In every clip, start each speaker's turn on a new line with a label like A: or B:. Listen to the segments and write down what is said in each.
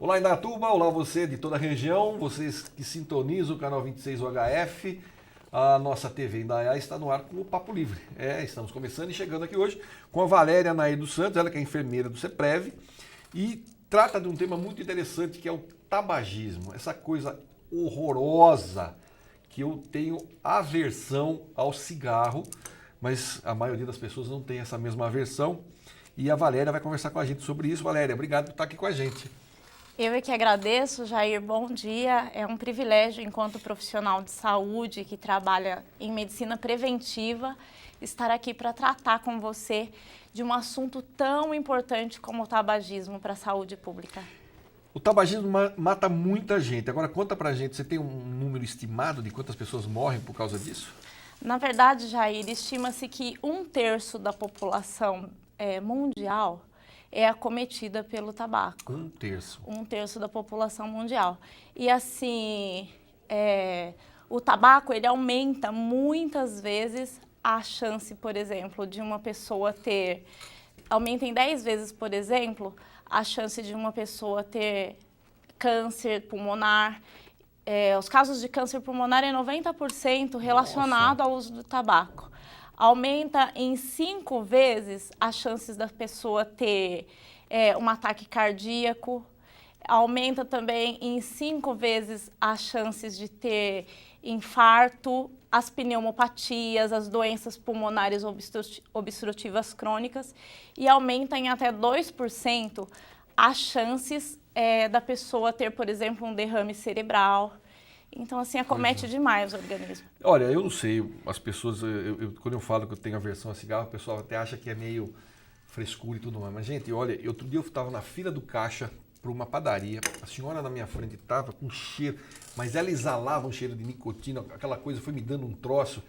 A: Olá, Indaiatuba, olá você de toda a região, vocês que sintonizam o canal 26 UHF, a nossa TV Indaiá está no ar com o Papo Livre. Estamos começando e chegando aqui hoje com a Valéria Nair dos Santos, ela que é enfermeira do CEPREV, e trata de um tema muito interessante que é o tabagismo, essa coisa horrorosa que eu tenho aversão ao cigarro, mas a maioria das pessoas não tem essa mesma aversão, e a Valéria vai conversar com a gente sobre isso. Valéria, obrigado por estar aqui com a gente.
B: Eu é que agradeço, Jair, bom dia. É um privilégio, enquanto profissional de saúde que trabalha em medicina preventiva, estar aqui para tratar com você de um assunto tão importante como o tabagismo para a saúde pública.
A: O tabagismo mata muita gente. Agora conta pra gente, você tem um número estimado de quantas pessoas morrem por causa disso?
B: Na verdade, Jair, estima-se que 1/3 da população mundial é acometida pelo tabaco.
A: 1/3.
B: 1/3 da população mundial. E assim, o tabaco, ele aumenta muitas vezes a chance, por exemplo, de uma pessoa ter... Aumenta em 10 vezes, por exemplo, a chance de uma pessoa ter câncer pulmonar. Os casos de câncer pulmonar é 90% relacionado ao uso do tabaco. Aumenta em 5 vezes as chances da pessoa ter um ataque cardíaco. Aumenta também em 5 vezes as chances de ter infarto, as pneumopatias, as doenças pulmonares obstrutivas crônicas, e aumenta em até 2% as chances da pessoa ter, por exemplo, um derrame cerebral. Então, assim, acomete demais o organismo.
A: Olha, eu não sei, as pessoas, quando eu falo que eu tenho aversão a cigarro, o pessoal até acha que é meio frescura e tudo mais. Mas, gente, olha, outro dia eu estava na fila do caixa para uma padaria, a senhora na minha frente estava com cheiro, mas ela exalava um cheiro de nicotina, aquela coisa foi me dando um troço.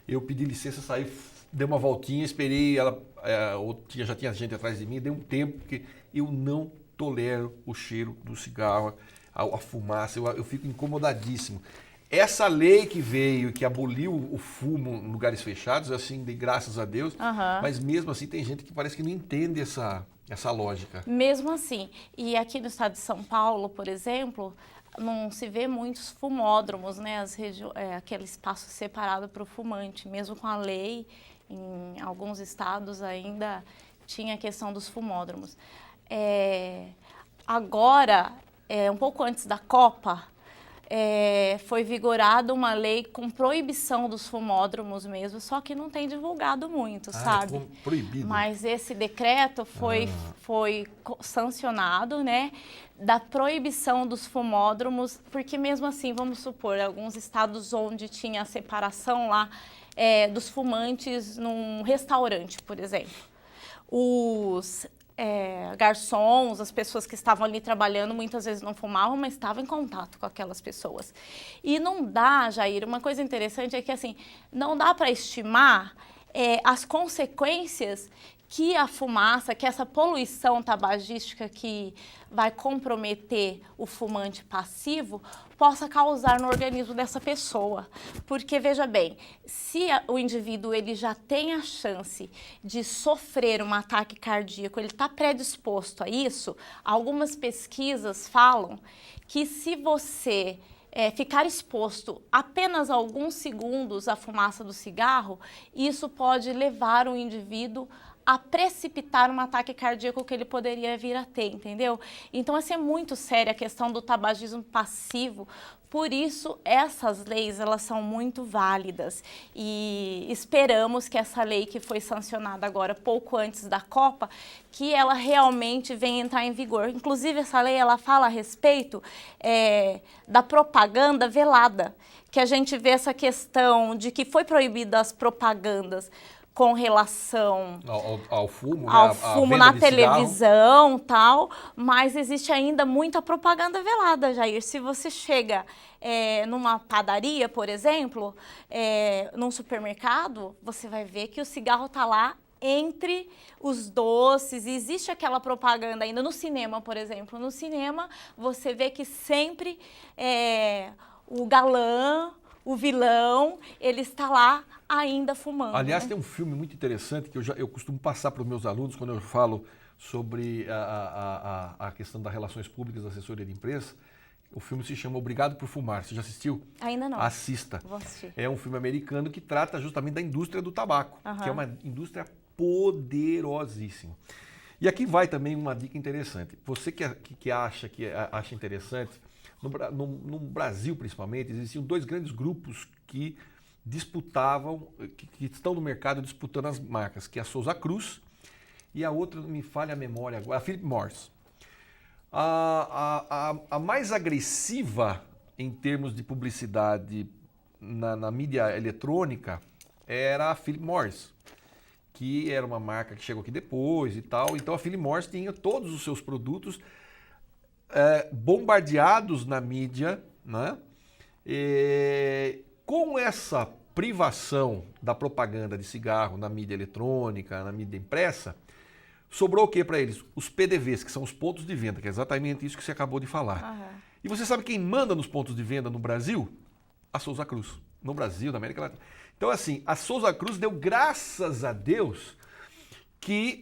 A: Eu pedi licença, saí, dei uma voltinha, esperei, ela, já tinha gente atrás de mim, dei um tempo, porque eu não tolero o cheiro do cigarro, a fumaça, eu fico incomodadíssimo. Essa lei que veio, que aboliu o fumo em lugares fechados, assim, de graças a Deus, mas mesmo assim tem gente que parece que não entende essa lógica.
B: Mesmo assim, e aqui no estado de São Paulo, por exemplo, não se vê muitos fumódromos, né? Aquele espaço separado para o fumante, mesmo com a lei, em alguns estados ainda tinha a questão dos fumódromos. Agora, um pouco antes da Copa, foi vigorada uma lei com proibição dos fumódromos mesmo, só que não tem divulgado muito, sabe?
A: É proibido.
B: Mas esse decreto foi sancionado, né, da proibição dos fumódromos, porque mesmo assim, vamos supor, alguns estados onde tinha a separação lá dos fumantes num restaurante, por exemplo, os garçons, as pessoas que estavam ali trabalhando, muitas vezes não fumavam, mas estavam em contato com aquelas pessoas. E não dá, Jair, uma coisa interessante é que assim, não dá para estimar as consequências que a fumaça, que essa poluição tabagística que vai comprometer o fumante passivo, possa causar no organismo dessa pessoa. Porque, veja bem, se o indivíduo ele já tem a chance de sofrer um ataque cardíaco, ele está predisposto a isso, algumas pesquisas falam que se você ficar exposto apenas alguns segundos à fumaça do cigarro, isso pode levar o indivíduo a precipitar um ataque cardíaco que ele poderia vir a ter, entendeu? Então, assim, é muito séria a questão do tabagismo passivo, por isso essas leis, elas são muito válidas e esperamos que essa lei que foi sancionada agora, pouco antes da Copa, que ela realmente venha entrar em vigor. Inclusive, essa lei, ela fala a respeito da propaganda velada, que a gente vê essa questão de que foi proibida as propagandas com relação
A: ao fumo,
B: ao
A: né?
B: fumo na televisão e tal, mas existe ainda muita propaganda velada, Jair. Se você chega numa padaria, por exemplo, num supermercado, você vai ver que o cigarro está lá entre os doces, e existe aquela propaganda ainda no cinema, por exemplo. No cinema, você vê que sempre o galã, o vilão, ele está lá ainda fumando.
A: Aliás,
B: né?
A: tem um filme muito interessante que eu costumo passar para os meus alunos quando eu falo sobre a questão das relações públicas, da assessoria de imprensa. O filme se chama Obrigado por Fumar. Você já assistiu?
B: Ainda não.
A: Assista.
B: Vou assistir.
A: É um filme americano que trata justamente da indústria do tabaco,
B: Aham.
A: que é uma indústria poderosíssima. E aqui vai também uma dica interessante. Você que acha interessante, no Brasil principalmente, existiam dois grandes grupos que disputavam, que estão no mercado disputando as marcas, que é a Souza Cruz e a outra, me falha a memória agora, a Philip Morris. A mais agressiva em termos de publicidade na mídia eletrônica era a Philip Morris, que era uma marca que chegou aqui depois e tal. Então a Philip Morris tinha todos os seus produtos bombardeados na mídia, né? Com essa privação da propaganda de cigarro na mídia eletrônica, na mídia impressa, sobrou o que para eles? Os PDVs, que são os pontos de venda, que é exatamente isso que você acabou de falar.
B: Aham.
A: E você sabe quem manda nos pontos de venda no Brasil? A Souza Cruz. No Brasil, na América Latina. Então, assim, a Souza Cruz deu graças a Deus que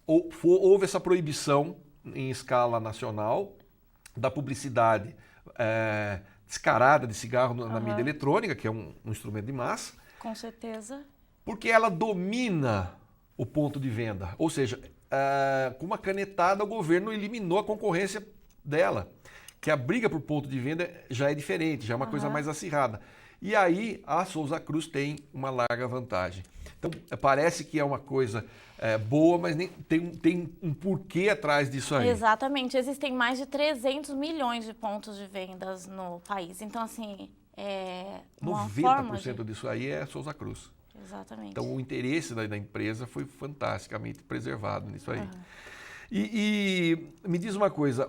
A: houve essa proibição em escala nacional da publicidade descarada de cigarro na mídia eletrônica, que é um instrumento de massa.
B: Com certeza.
A: Porque ela domina o ponto de venda. Ou seja, com uma canetada o governo eliminou a concorrência dela. Que a briga por ponto de venda já é diferente, já é uma coisa mais acirrada. E aí a Souza Cruz tem uma larga vantagem. Então parece que é uma coisa boa, mas tem um porquê atrás disso aí.
B: Exatamente. Existem mais de 300 milhões de pontos de vendas no país. Então, assim, uma
A: 90% disso aí é Souza Cruz.
B: Exatamente.
A: Então o interesse da empresa foi fantasticamente preservado nisso aí. E me diz uma coisa,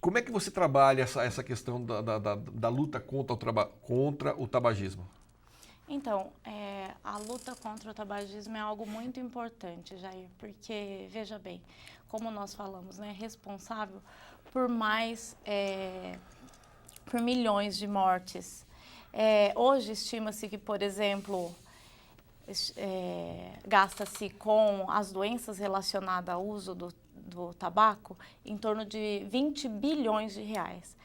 A: como é que você trabalha essa questão da luta contra o tabagismo?
B: Então, a luta contra o tabagismo é algo muito importante, Jair, porque, veja bem, como nós falamos, né, responsável por por milhões de mortes. Hoje estima-se que, por exemplo, gasta-se com as doenças relacionadas ao uso do tabaco em torno de 20 bilhões de reais.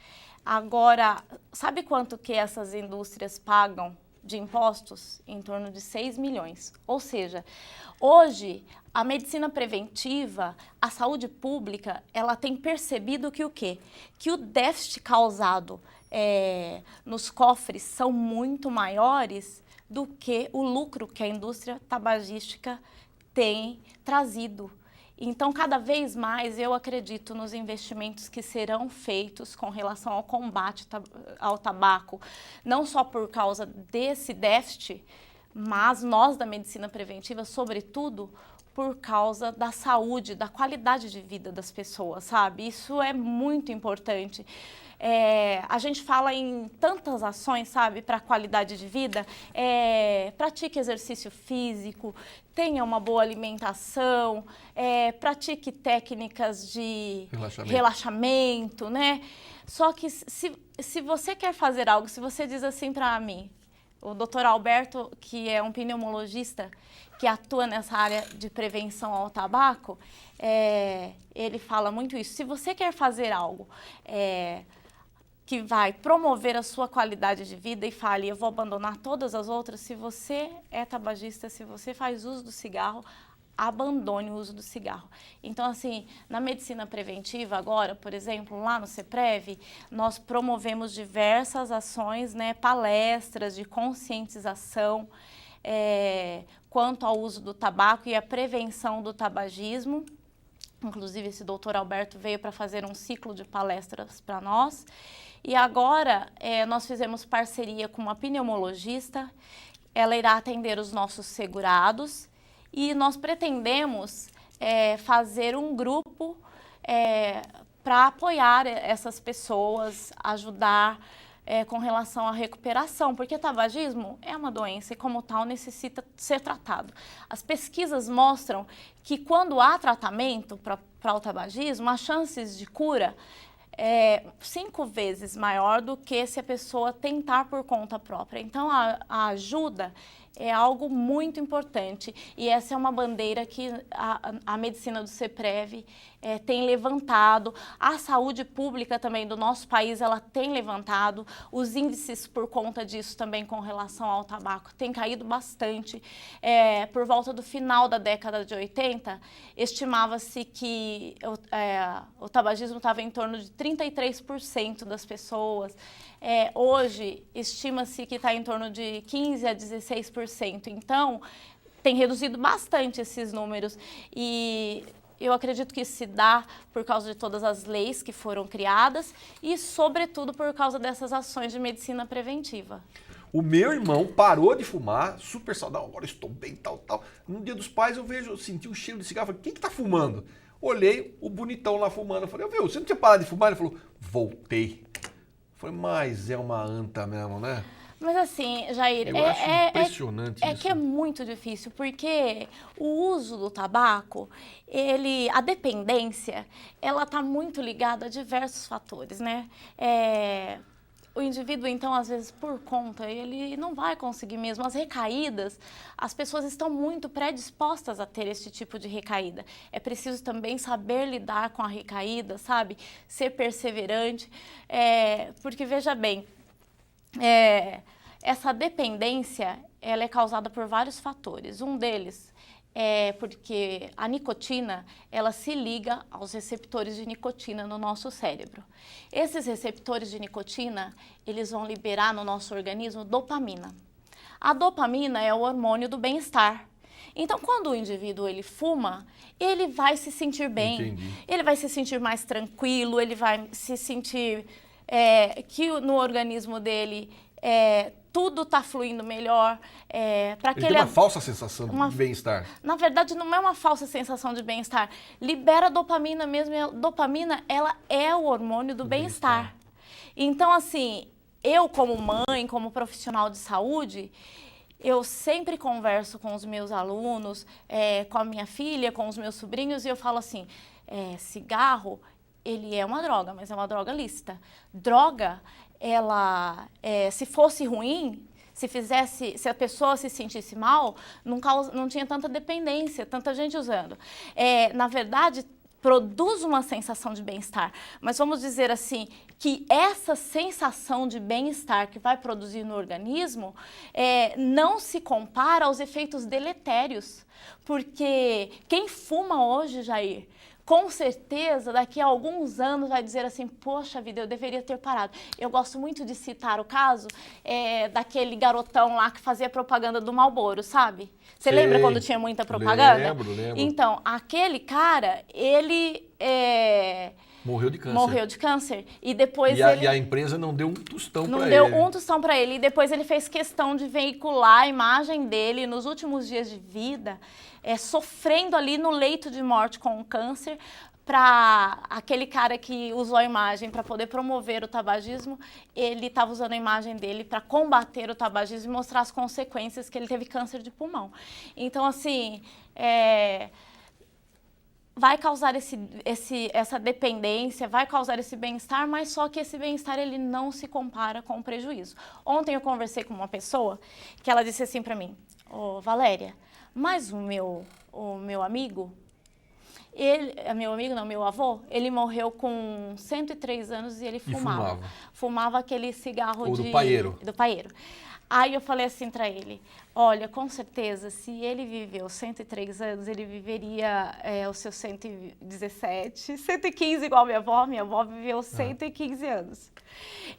B: Agora, sabe quanto que essas indústrias pagam de impostos? Em torno de 6 milhões. Ou seja, hoje a medicina preventiva, a saúde pública, ela tem percebido que o quê? Que o déficit causado nos cofres são muito maiores do que o lucro que a indústria tabagística tem trazido. Então, cada vez mais eu acredito nos investimentos que serão feitos com relação ao combate ao tabaco, não só por causa desse déficit, mas nós da medicina preventiva, sobretudo, por causa da saúde, da qualidade de vida das pessoas, sabe? Isso é muito importante. A gente fala em tantas ações, sabe, para a qualidade de vida. Pratique exercício físico, tenha uma boa alimentação, pratique técnicas de relaxamento, né? Só que se você quer fazer algo, se você diz assim para mim, o Dr. Alberto, que é um pneumologista que atua nessa área de prevenção ao tabaco, ele fala muito isso. Se você quer fazer algo que vai promover a sua qualidade de vida e fale, eu vou abandonar todas as outras, se você é tabagista, se você faz uso do cigarro, abandone o uso do cigarro. Então, assim, na medicina preventiva agora, por exemplo, lá no CEPREV, nós promovemos diversas ações, né, palestras de conscientização quanto ao uso do tabaco e a prevenção do tabagismo. Inclusive, esse doutor Alberto veio para fazer um ciclo de palestras para nós. E agora, nós fizemos parceria com uma pneumologista, ela irá atender os nossos segurados e nós pretendemos fazer um grupo para apoiar essas pessoas, ajudar com relação à recuperação, porque tabagismo é uma doença e, como tal, necessita ser tratado. As pesquisas mostram que quando há tratamento para o tabagismo, as chances de cura 5 vezes maior do que se a pessoa tentar por conta própria. Então, a ajuda é algo muito importante e essa é uma bandeira que a medicina do CEPREV tem levantado, a saúde pública também do nosso país ela tem levantado, os índices por conta disso também com relação ao tabaco têm caído bastante. Por volta do final da década de 80, estimava-se que o tabagismo estava em torno de 33% das pessoas. Hoje, estima-se que está em torno de 15% a 16%. Então, tem reduzido bastante esses números e eu acredito que isso se dá por causa de todas as leis que foram criadas e, sobretudo, por causa dessas ações de medicina preventiva.
A: O meu irmão parou de fumar, super saudável, agora estou bem, tal. No Dia dos Pais eu senti o cheiro de cigarro, falei, quem que tá fumando? Olhei, o bonitão lá fumando, eu falei, viu, você não tinha parado de fumar? Ele falou, voltei. Eu falei, mas é uma anta mesmo, né?
B: Mas assim, Jair,
A: eu acho impressionante isso.
B: Que é muito difícil, porque o uso do tabaco, a dependência, ela está muito ligada a diversos fatores, né? O indivíduo, então, às vezes, por conta, ele não vai conseguir mesmo. As recaídas, as pessoas estão muito predispostas a ter esse tipo de recaída. É preciso também saber lidar com a recaída, sabe? Ser perseverante, porque, veja bem, essa dependência, ela é causada por vários fatores. Um deles é porque a nicotina, ela se liga aos receptores de nicotina no nosso cérebro. Esses receptores de nicotina, eles vão liberar no nosso organismo dopamina. A dopamina é o hormônio do bem-estar. Então, quando o indivíduo ele fuma, ele vai se sentir bem,
A: Entendi.
B: Ele vai se sentir mais tranquilo, ele vai se sentir que no organismo dele tudo está fluindo melhor.
A: Ele tem uma falsa sensação de bem-estar.
B: Na verdade, não é uma falsa sensação de bem-estar. Libera dopamina mesmo. E a dopamina, ela é o hormônio do bem-estar. Então, assim, eu como mãe, como profissional de saúde, eu sempre converso com os meus alunos, com a minha filha, com os meus sobrinhos, e eu falo assim, cigarro, ele é uma droga, mas é uma droga lícita. Droga, ela, se fosse ruim, se a pessoa se sentisse mal, não tinha tanta dependência, tanta gente usando. Na verdade, produz uma sensação de bem-estar, mas vamos dizer assim, que essa sensação de bem-estar que vai produzir no organismo não se compara aos efeitos deletérios, porque quem fuma hoje, Jair, com certeza, daqui a alguns anos vai dizer assim, poxa vida, eu deveria ter parado. Eu gosto muito de citar o caso daquele garotão lá que fazia propaganda do Marlboro, sabe? Você lembra quando tinha muita propaganda?
A: Lembro.
B: Então, aquele cara, ele...
A: Morreu de câncer.
B: Morreu de câncer. E depois
A: e a empresa não deu um tostão para ele.
B: Não deu um tostão para ele. E depois ele fez questão de veicular a imagem dele nos últimos dias de vida, sofrendo ali no leito de morte com o câncer, para aquele cara que usou a imagem para poder promover o tabagismo, ele estava usando a imagem dele para combater o tabagismo e mostrar as consequências que ele teve câncer de pulmão. Então, assim... vai causar essa dependência, vai causar esse bem-estar, mas só que esse bem-estar ele não se compara com o prejuízo. Ontem eu conversei com uma pessoa que ela disse assim para mim, Valéria, mas o meu amigo, meu avô, ele morreu com 103 anos e ele fumava. Fumava aquele cigarro
A: do paieiro.
B: Do paieiro. Aí eu falei assim para ele, olha, com certeza, se ele viveu 103 anos, ele viveria os seus 117, 115 igual minha avó viveu 115 anos.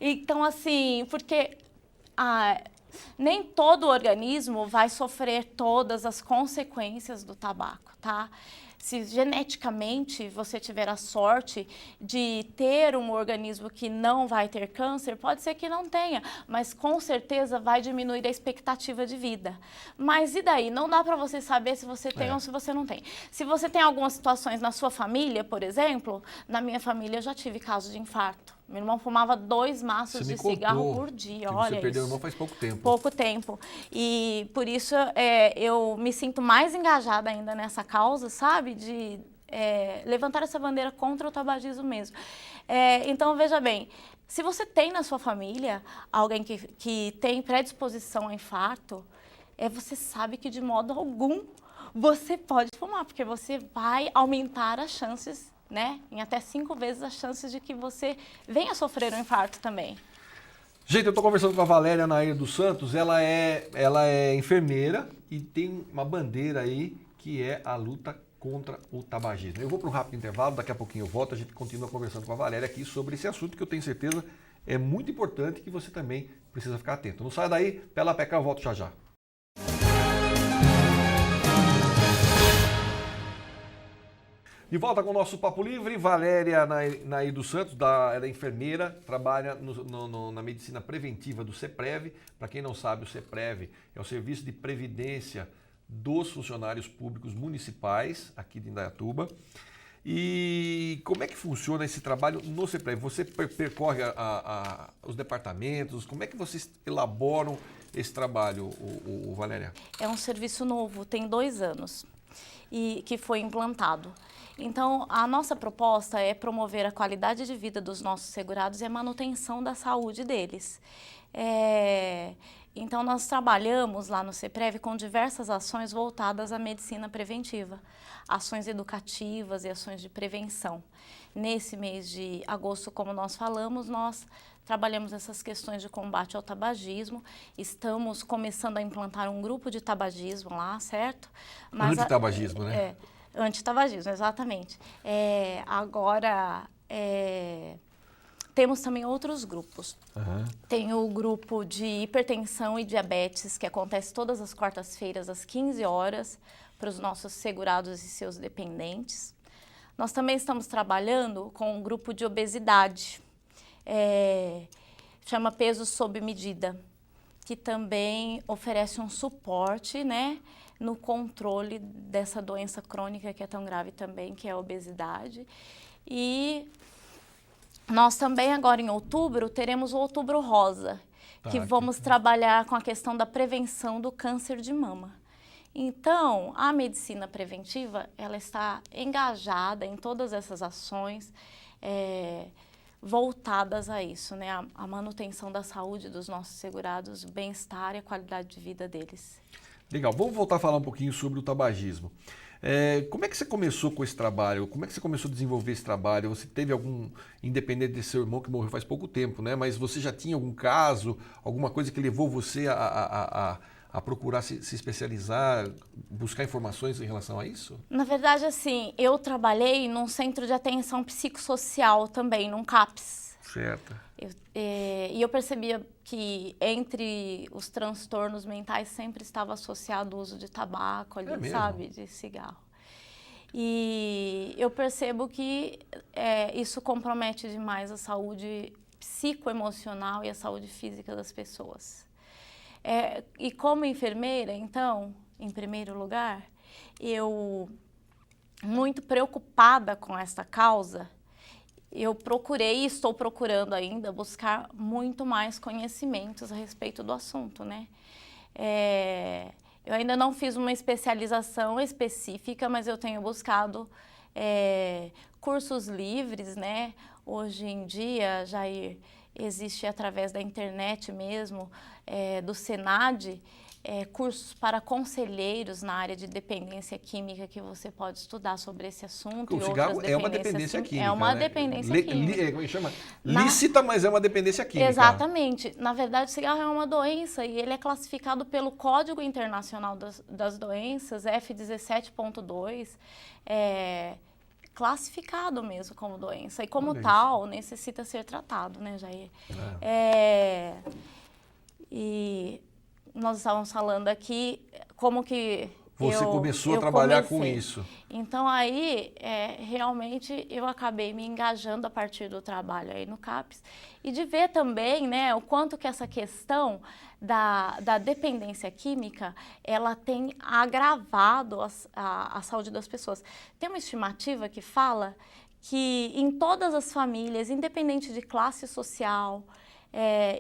B: Então, assim, porque nem todo organismo vai sofrer todas as consequências do tabaco, tá? Se geneticamente você tiver a sorte de ter um organismo que não vai ter câncer, pode ser que não tenha, mas com certeza vai diminuir a expectativa de vida. Mas e daí? Não dá para você saber se você tem ou se você não tem. Se você tem algumas situações na sua família, por exemplo, na minha família eu já tive caso de infarto. Meu irmão fumava 2 maços de cigarro por dia, olha isso.
A: Você perdeu o irmão faz pouco tempo.
B: Pouco tempo. E por isso eu me sinto mais engajada ainda nessa causa, sabe? De levantar essa bandeira contra o tabagismo mesmo. Então, veja bem, se você tem na sua família alguém que tem predisposição a infarto, você sabe que de modo algum você pode fumar, porque você vai aumentar as chances, né, em até 5 vezes as chances de que você venha a sofrer um infarto também.
A: Gente, eu estou conversando com a Valéria Nair dos Santos, ela é enfermeira e tem uma bandeira aí que é a luta contra o tabagismo. Eu vou para um rápido intervalo, daqui a pouquinho eu volto, a gente continua conversando com a Valéria aqui sobre esse assunto que eu tenho certeza é muito importante, que você também precisa ficar atento. Não saia daí, pela PK, eu volto já já. De volta com o nosso Papo Livre, Valéria Nair dos Santos, ela é enfermeira, trabalha na medicina preventiva do CEPREV. Para quem não sabe, o CEPREV é o Serviço de Previdência dos Funcionários Públicos Municipais, aqui de Indaiatuba. E como é que funciona esse trabalho no CEPREV? Você percorre os departamentos, como é que vocês elaboram esse trabalho, Valéria?
B: É um serviço novo, tem 2 anos, e que foi implantado. Então, a nossa proposta é promover a qualidade de vida dos nossos segurados e a manutenção da saúde deles. Então, nós trabalhamos lá no CEPREV com diversas ações voltadas à medicina preventiva, ações educativas e ações de prevenção. Nesse mês de agosto, como nós falamos, nós trabalhamos essas questões de combate ao tabagismo, estamos começando a implantar um grupo de tabagismo lá, certo?
A: Antitabagismo, né?
B: Antitabagismo, exatamente. Agora, temos também outros grupos. Tem o grupo de hipertensão e diabetes, que acontece todas as quartas-feiras, às 15 horas, para os nossos segurados e seus dependentes. Nós também estamos trabalhando com um grupo de obesidade, chama Peso Sob Medida, que também oferece um suporte, né, no controle dessa doença crônica que é tão grave também, que é a obesidade. E nós também agora em outubro teremos o Outubro Rosa, que vamos trabalhar com a questão da prevenção do câncer de mama. Então, a medicina preventiva, ela está engajada em todas essas ações voltadas a isso, né? A manutenção da saúde dos nossos segurados, o bem-estar e a qualidade de vida deles.
A: Legal, vamos voltar a falar um pouquinho sobre o tabagismo. Como é que você começou com esse trabalho? Como é que você começou a desenvolver esse trabalho? Você teve algum, independente desse seu irmão que morreu faz pouco tempo, né? Mas você já tinha algum caso, alguma coisa que levou você a procurar se especializar, buscar informações em relação a isso?
B: Na verdade, assim, eu trabalhei num centro de atenção psicossocial também, num CAPS.
A: Certo.
B: E eu percebia que entre os transtornos mentais sempre estava associado o uso de tabaco, ali, sabe, de cigarro. E eu percebo que isso compromete demais a saúde psicoemocional e a saúde física das pessoas. E como enfermeira, então, em primeiro lugar, eu, muito preocupada com esta causa, eu procurei e estou procurando ainda buscar muito mais conhecimentos a respeito do assunto, né? Eu ainda não fiz uma especialização específica, mas eu tenho buscado cursos livres, né? Hoje em dia, Jair, existe através da internet mesmo, do Senad, cursos para conselheiros na área de dependência química que você pode estudar sobre esse assunto.
A: O cigarro é uma dependência química.
B: É uma dependência química.
A: Como é que chama? Lícita, mas é uma dependência química.
B: Exatamente. Na verdade, o cigarro é uma doença e ele é classificado pelo Código Internacional das Doenças, F17.2, classificado mesmo como doença. E como tal, necessita ser tratado, né, Jair? E nós estávamos falando aqui como que
A: você começou a trabalhar com isso.
B: Então aí, realmente, eu acabei me engajando a partir do trabalho aí no CAPS e de ver também, né, o quanto que essa questão da dependência química, ela tem agravado a saúde das pessoas. Tem uma estimativa que fala que em todas as famílias, independente de classe social,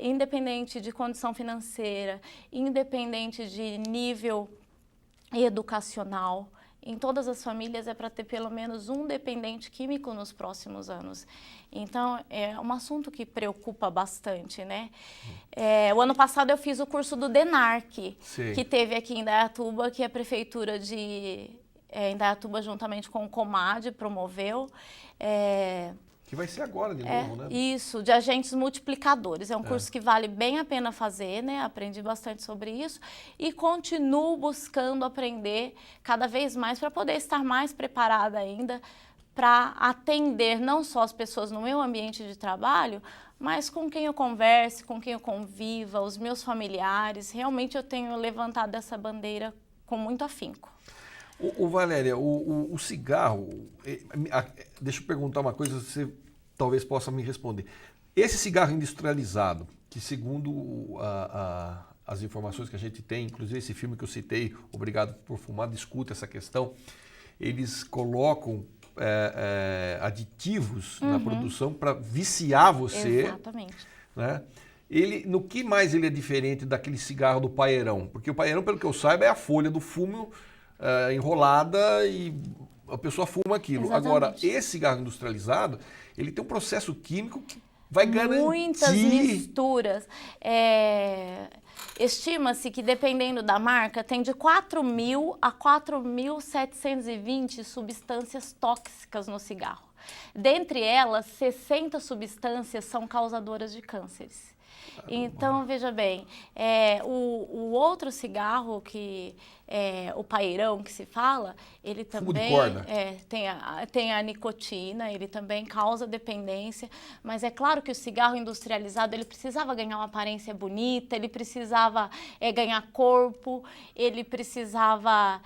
B: independente de condição financeira, independente de nível educacional, em todas as famílias é para ter pelo menos um dependente químico nos próximos anos. Então, é um assunto que preocupa bastante, né? O ano passado eu fiz o curso do DENARC,
A: Sim.
B: que teve aqui em Indaiatuba, que a prefeitura de Indaiatuba, juntamente com o Comad, promoveu.
A: Que vai ser agora de novo, né?
B: Isso, de agentes multiplicadores. É um curso que vale bem a pena fazer, né? Aprendi bastante sobre isso e continuo buscando aprender cada vez mais para poder estar mais preparada ainda para atender não só as pessoas no meu ambiente de trabalho, mas com quem eu converse, com quem eu conviva, os meus familiares. Realmente eu tenho levantado essa bandeira com muito afinco.
A: Valéria, o cigarro, deixa eu perguntar uma coisa, você talvez possa me responder. Esse cigarro industrializado, que segundo as informações que a gente tem, inclusive esse filme que eu citei, Obrigado por Fumar, discute essa questão, eles colocam aditivos na produção para viciar você.
B: Exatamente.
A: Né? No que mais ele é diferente daquele cigarro do paeirão? Porque o paeirão, pelo que eu saiba, é a folha do fumo enrolada e a pessoa fuma aquilo.
B: Exatamente.
A: Agora, esse cigarro industrializado, ele tem um processo químico que vai garantir...
B: Muitas misturas. Estima-se que, dependendo da marca, tem de 4.000 a 4.720 substâncias tóxicas no cigarro. Dentre elas, 60 substâncias são causadoras de cânceres. Então, veja bem, o outro cigarro, o paeirão que se fala, ele também tem a nicotina, ele também causa dependência, mas é claro que o cigarro industrializado, ele precisava ganhar uma aparência bonita, ele precisava ganhar corpo, ele precisava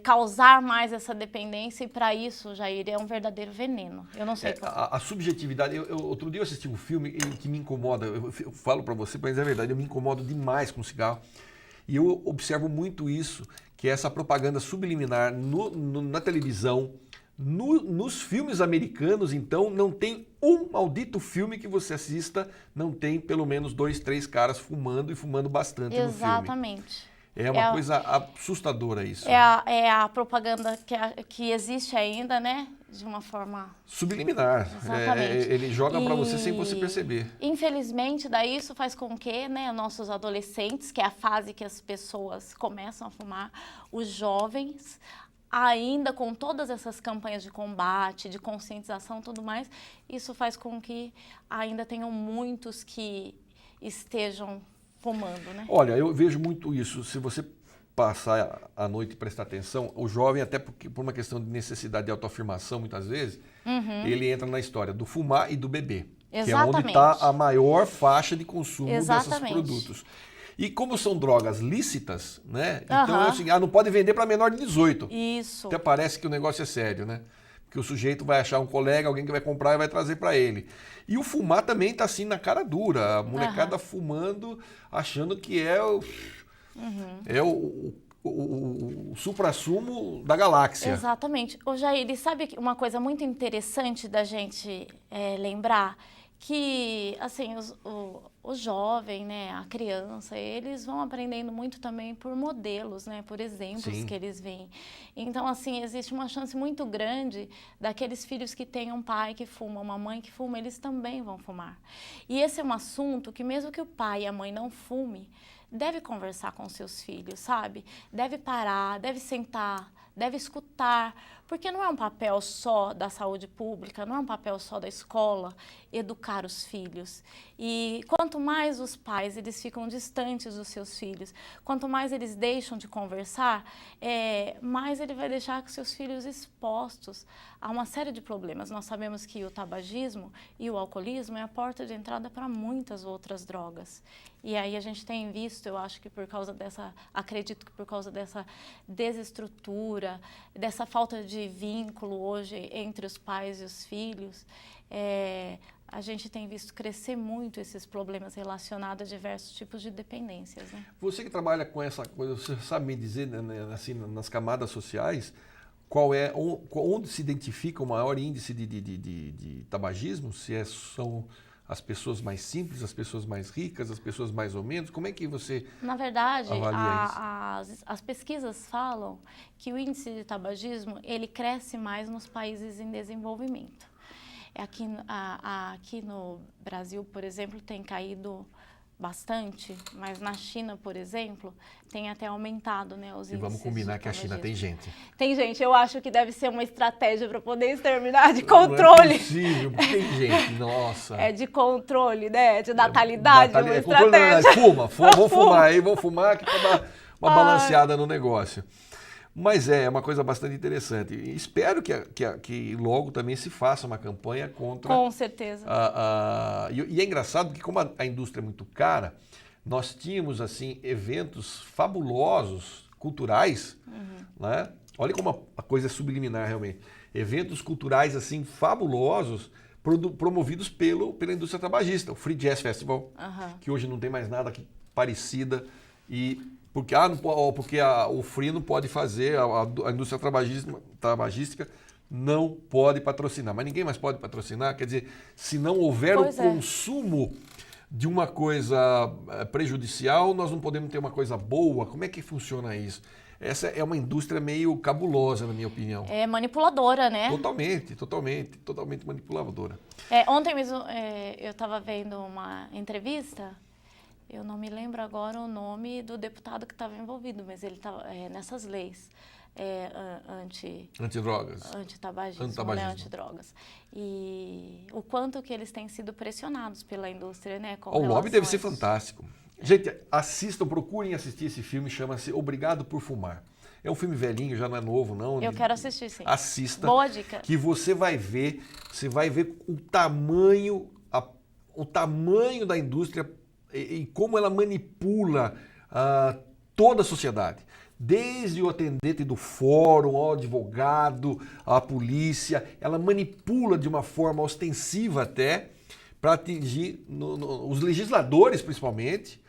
B: causar mais essa dependência, e para isso, Jair, é um verdadeiro veneno. Eu não sei
A: a subjetividade, outro dia eu assisti um filme que me incomoda, eu falo para você, mas é verdade, eu me incomodo demais com cigarro. E eu observo muito isso, que é essa propaganda subliminar na televisão, nos filmes americanos, então, não tem um maldito filme que você assista, não tem pelo menos 2, 3 caras fumando e fumando bastante no filme.
B: Exatamente.
A: É uma coisa assustadora isso.
B: É a propaganda que existe ainda, né? De uma forma...
A: subliminar.
B: Exatamente.
A: Ele joga para você sem você perceber.
B: Infelizmente, daí isso faz com que, né, nossos adolescentes, que é a fase que as pessoas começam a fumar, os jovens, ainda com todas essas campanhas de combate, de conscientização e tudo mais, isso faz com que ainda tenham muitos que estejam fumando, né?
A: Olha, eu vejo muito isso. Se você passar a noite e prestar atenção, o jovem, até porque por uma questão de necessidade de autoafirmação, muitas vezes, ele entra na história do fumar e do beber.
B: Exatamente.
A: Que é onde está a maior faixa de consumo desses produtos. E como são drogas lícitas, né? Então é o seguinte, não pode vender para menor de 18.
B: Isso.
A: Até parece que o negócio é sério, né? Porque o sujeito vai achar um colega, alguém que vai comprar e vai trazer para ele. E o fumar também está assim na cara dura. A molecada fumando, achando que é o suprassumo da galáxia.
B: Exatamente. Ô Jair, sabe uma coisa muito interessante da gente lembrar? Que, assim, o jovem, né, a criança, eles vão aprendendo muito também por modelos, né, por exemplos que eles veem. Então, assim, existe uma chance muito grande daqueles filhos que têm um pai que fuma, uma mãe que fuma, eles também vão fumar. E esse é um assunto que, mesmo que o pai e a mãe não fume, deve conversar com seus filhos, sabe? Deve parar, deve sentar, deve escutar, porque não é um papel só da saúde pública, não é um papel só da escola educar os filhos. E quanto mais os pais eles ficam distantes dos seus filhos, quanto mais eles deixam de conversar, mais ele vai deixar que seus filhos expostos a uma série de problemas. Nós sabemos que o tabagismo e o alcoolismo é a porta de entrada para muitas outras drogas. E aí a gente tem visto, eu acho que acredito que por causa dessa desestrutura, dessa falta de vínculo hoje entre os pais e os filhos, a gente tem visto crescer muito esses problemas relacionados a diversos tipos de dependências, né?
A: Você que trabalha com essa coisa, você sabe me dizer, né, assim, nas camadas sociais, onde se identifica o maior índice de tabagismo? Se são As pessoas mais simples, as pessoas mais ricas, as pessoas mais ou menos? Como é que você
B: Na verdade,
A: avalia
B: as pesquisas falam que o índice de tabagismo ele cresce mais nos países em desenvolvimento. Aqui no Brasil, por exemplo, tem caído bastante, mas na China, por exemplo, tem até aumentado, né, os índices.
A: E vamos combinar que a China tem gente.
B: Tem gente, eu acho que deve ser uma estratégia para poder exterminar de controle.
A: Não é possível, tem gente, nossa.
B: É de controle, né, de natalidade, uma
A: estratégia.
B: Fuma,
A: vamos fumar aí, vamos fumar aqui para dar uma balanceada no negócio. Mas é uma coisa bastante interessante. E espero que logo também se faça uma campanha contra...
B: Com certeza.
A: E é engraçado que como a indústria é muito cara, nós tínhamos assim eventos fabulosos, culturais, né? Olha como a coisa é subliminar realmente. Eventos culturais assim fabulosos, promovidos pela indústria tabagista. O Free Jazz Festival, que hoje não tem mais nada parecida. Porque o Free não pode fazer, a indústria tabagística não pode patrocinar. Mas ninguém mais pode patrocinar. Quer dizer, se não houver o consumo de uma coisa prejudicial, nós não podemos ter uma coisa boa. Como é que funciona isso? Essa é uma indústria meio cabulosa, na minha opinião. É
B: manipuladora, né?
A: Totalmente manipuladora.
B: Ontem mesmo eu estava vendo uma entrevista, eu não me lembro agora o nome do deputado que estava envolvido, mas ele estava nessas leis
A: antidrogas,
B: antitabagismo, né? Antidrogas. E o quanto que eles têm sido pressionados pela indústria, né?
A: O lobby deve ser fantástico. Gente, procurem assistir esse filme, chama-se Obrigado por Fumar. É um filme velhinho, já não é novo, não.
B: Eu quero assistir, sim.
A: Assista.
B: Boa dica.
A: Que você vai ver o tamanho da indústria e como ela manipula toda a sociedade. Desde o atendente do fórum, ao advogado, à polícia, ela manipula de uma forma ostensiva até para atingir, os legisladores principalmente,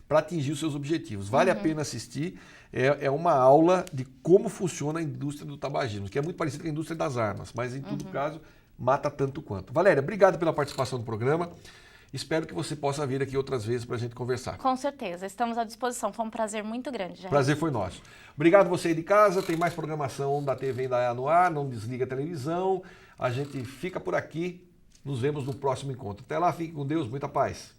A: para atingir os seus objetivos. Vale a pena assistir, é uma aula de como funciona a indústria do tabagismo, que é muito parecida com a indústria das armas, mas em todo caso mata tanto quanto. Valéria, obrigado pela participação no programa. Espero que você possa vir aqui outras vezes para a gente conversar.
B: Com certeza, estamos à disposição. Foi um prazer muito grande, Jair.
A: Prazer foi nosso. Obrigado você aí de casa. Tem mais programação da TV Indaiá no ar. Não desliga a televisão. A gente fica por aqui. Nos vemos no próximo encontro. Até lá, fique com Deus. Muita paz.